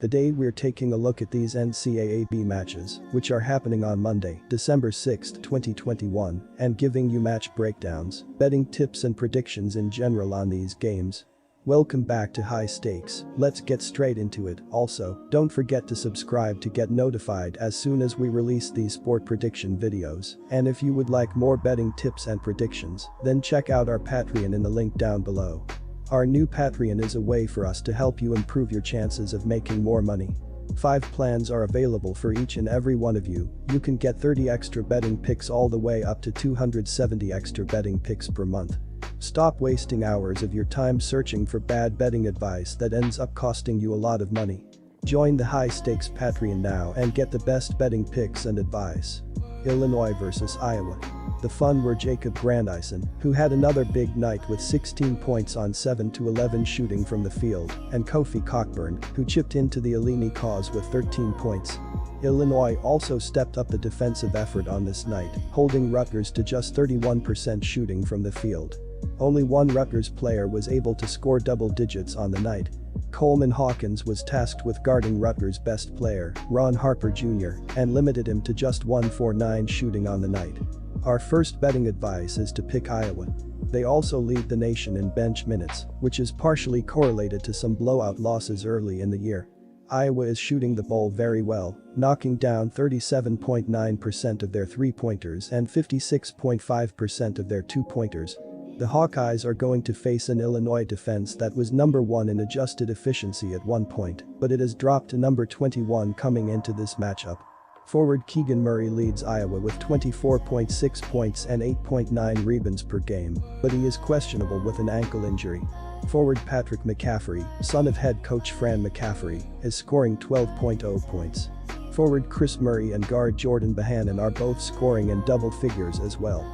Today we're taking a look at these NCAAB matches, which are happening on Monday, December 6, 2021, and giving you match breakdowns, betting tips and predictions in general on these games. Welcome back to High Stakes, let's get straight into it. Also, don't forget to subscribe to get notified as soon as we release these sport prediction videos. And if you would like more betting tips and predictions, then check out our Patreon in the link down below. Our new Patreon is a way for us to help you improve your chances of making more money. 5 plans are available for each and every one of you. You can get 30 extra betting picks all the way up to 270 extra betting picks per month. Stop wasting hours of your time searching for bad betting advice that ends up costing you a lot of money. Join the High Stakes Patreon now and get the best betting picks and advice. Illinois vs Iowa. The fun were Jacob Grandison, who had another big night with 16 points on 7-11 shooting from the field, and Kofi Cockburn, who chipped into the Illini cause with 13 points. Illinois also stepped up the defensive effort on this night, holding Rutgers to just 31% shooting from the field. Only one Rutgers player was able to score double digits on the night. Coleman Hawkins was tasked with guarding Rutgers' best player, Ron Harper Jr., and limited him to just 1 for 9 shooting on the night. Our first betting advice is to pick Iowa. They also lead the nation in bench minutes, which is partially correlated to some blowout losses early in the year. Iowa is shooting the ball very well, knocking down 37.9% of their three-pointers and 56.5% of their two-pointers. The Hawkeyes are going to face an Illinois defense that was number 1 in adjusted efficiency at one point, but it has dropped to number 21 coming into this matchup. Forward Keegan Murray leads Iowa with 24.6 points and 8.9 rebounds per game, but he is questionable with an ankle injury. Forward Patrick McCaffrey, son of head coach Fran McCaffrey, is scoring 12.0 points. Forward Chris Murray and guard Jordan Bohannon are both scoring in double figures as well.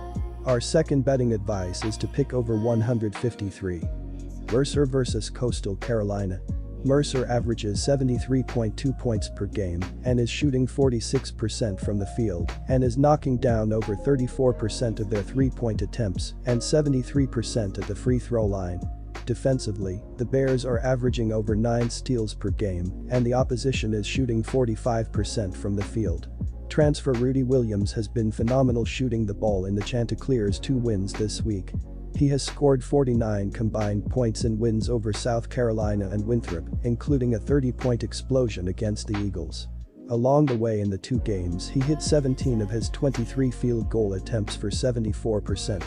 Our second betting advice is to pick over 153. Mercer vs Coastal Carolina. Mercer averages 73.2 points per game and is shooting 46% from the field and is knocking down over 34% of their three-point attempts and 73% at the free throw line. Defensively, the Bears are averaging over 9 steals per game and the opposition is shooting 45% from the field. Transfer Rudy Williams has been phenomenal shooting the ball in the Chanticleers' 2 wins this week. He has scored 49 combined points in wins over South Carolina and Winthrop, including a 30-point explosion against the Eagles. Along the way in the 2 games he hit 17 of his 23 field goal attempts for 74%.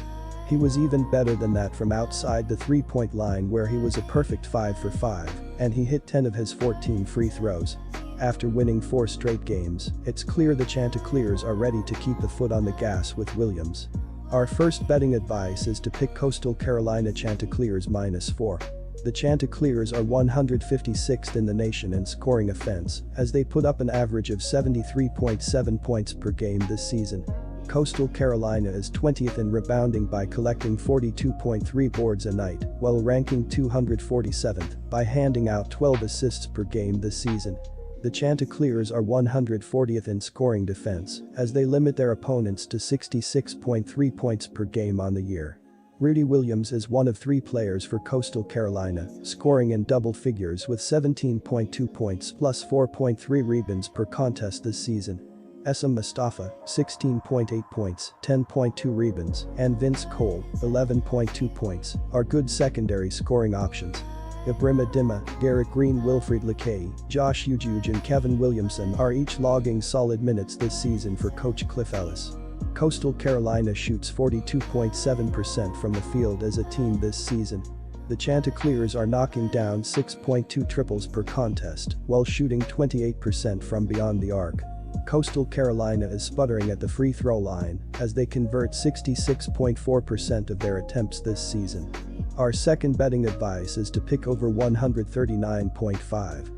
He was even better than that from outside the 3-point line where he was a perfect 5 for 5, and he hit 10 of his 14 free throws. After winning 4 straight games, it's clear the Chanticleers are ready to keep the foot on the gas with Williams. Our first betting advice is to pick Coastal Carolina Chanticleers -4. The Chanticleers are 156th in the nation in scoring offense, as they put up an average of 73.7 points per game this season. Coastal Carolina is 20th in rebounding by collecting 42.3 boards a night, while ranking 247th by handing out 12 assists per game this season. The Chanticleers are 140th in scoring defense, as they limit their opponents to 66.3 points per game on the year. Rudy Williams is one of 3 players for Coastal Carolina, scoring in double figures with 17.2 points plus 4.3 rebounds per contest this season. Essam Mustafa, 16.8 points, 10.2 rebounds, and Vince Cole, 11.2 points, are good secondary scoring options. Ibrahim Adima, Garrett Green, Wilfried Lekay, Josh Ujuj and Kevin Williamson are each logging solid minutes this season for coach Cliff Ellis. Coastal Carolina shoots 42.7% from the field as a team this season. The Chanticleers are knocking down 6.2 triples per contest while shooting 28% from beyond the arc. Coastal Carolina is sputtering at the free throw line as they convert 66.4% of their attempts this season. Our second betting advice is to pick over 139.5.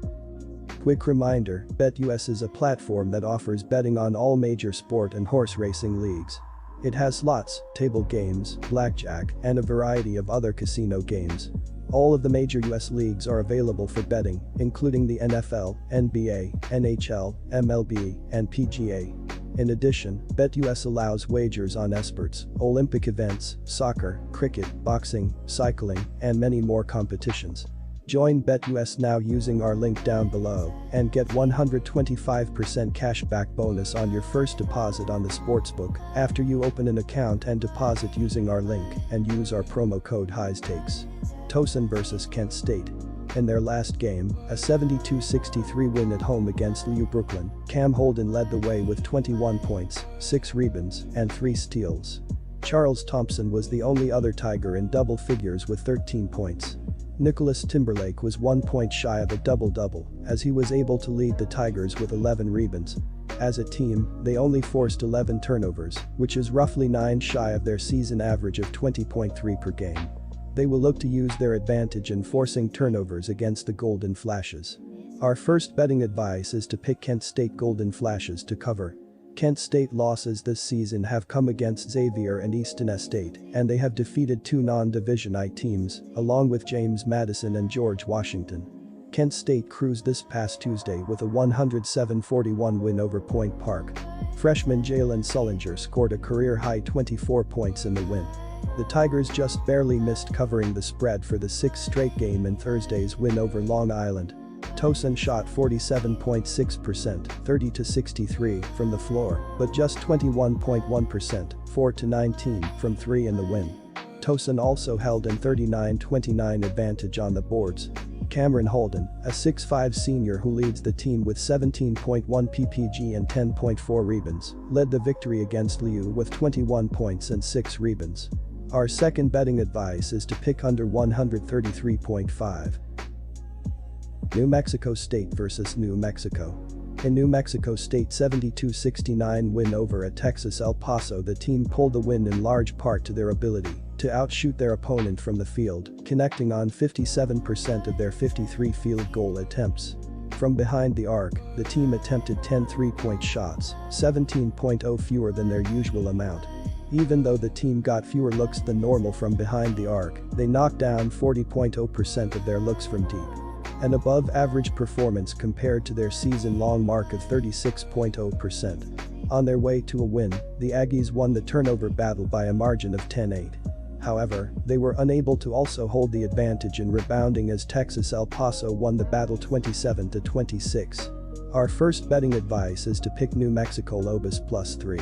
Quick reminder, BetUS is a platform that offers betting on all major sport and horse racing leagues. It has slots, table games, blackjack, and a variety of other casino games. All of the major US leagues are available for betting, including the NFL, NBA, NHL, MLB, and PGA. In addition, BetUS allows wagers on esports, Olympic events, soccer, cricket, boxing, cycling, and many more competitions. Join BetUS now using our link down below and get 125% cashback bonus on your first deposit on the sportsbook after you open an account and deposit using our link and use our promo code HIGHSTAKES. Towson vs Kent State. In their last game, a 72-63 win at home against LU Brooklyn, Cam Holden led the way with 21 points, 6 rebounds, and 3 steals. Charles Thompson was the only other Tiger in double figures with 13 points. Nicholas Timberlake was 1 point shy of a double-double, as he was able to lead the Tigers with 11 rebounds. As a team, they only forced 11 turnovers, which is roughly 9 shy of their season average of 20.3 per game. They will look to use their advantage in forcing turnovers against the Golden Flashes. Our first betting advice is to pick Kent State Golden Flashes to cover. Kent State losses this season have come against Xavier and Easton State, and they have defeated 2 non-Division I teams, along with James Madison and George Washington. Kent State cruised this past Tuesday with a 107-41 win over Point Park. Freshman Jalen Sullinger scored a career-high 24 points in the win. The Tigers just barely missed covering the spread for the 6th straight game in Thursday's win over Long Island. Towson shot 47.6%, 30-63 from the floor, but just 21.1%, 4-19 from 3 in the win. Towson also held an 39-29 advantage on the boards. Cameron Holden, a 6'5 senior who leads the team with 17.1 ppg and 10.4 rebounds, led the victory against LU with 21 points and 6 rebounds. Our second betting advice is to pick under 133.5. New Mexico State vs New Mexico. In New Mexico State 72-69 win over at Texas El Paso, the team pulled the win in large part to their ability to outshoot their opponent from the field, connecting on 57% of their 53 field goal attempts. From behind the arc, the team attempted 10 three-point shots, 17.0 fewer than their usual amount. Even though the team got fewer looks than normal from behind the arc, they knocked down 40.0% of their looks from deep. An above-average performance compared to their season-long mark of 36.0%. On their way to a win, the Aggies won the turnover battle by a margin of 10-8. However, they were unable to also hold the advantage in rebounding as Texas El Paso won the battle 27-26. Our first betting advice is to pick New Mexico Lobos +3.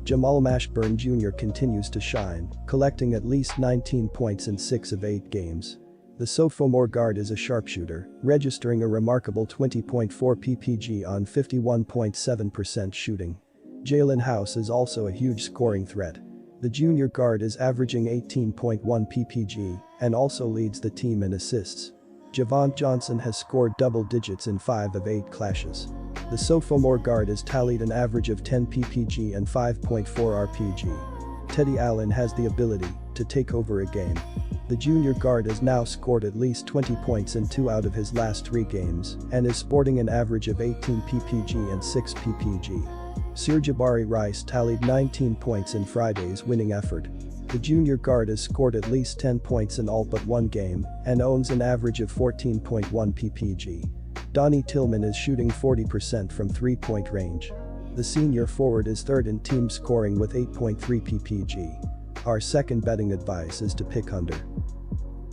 Jamal Mashburn Jr. continues to shine, collecting at least 19 points in 6 of 8 games. The sophomore guard is a sharpshooter, registering a remarkable 20.4 ppg on 51.7% shooting. Jalen House is also a huge scoring threat. The junior guard is averaging 18.1 ppg and also leads the team in assists. Javon Johnson has scored double digits in 5 of 8 clashes. The sophomore guard has tallied an average of 10 ppg and 5.4 rpg. Teddy Allen has the ability to take over a game. The junior guard has now scored at least 20 points in 2 out of his last 3 games and is sporting an average of 18 ppg and 6 ppg. Sirjabari Rice tallied 19 points in Friday's winning effort. The junior guard has scored at least 10 points in all but 1 game and owns an average of 14.1 ppg. Donnie Tillman is shooting 40% from 3-point range. The senior forward is 3rd in team scoring with 8.3 ppg. Our second betting advice is to pick under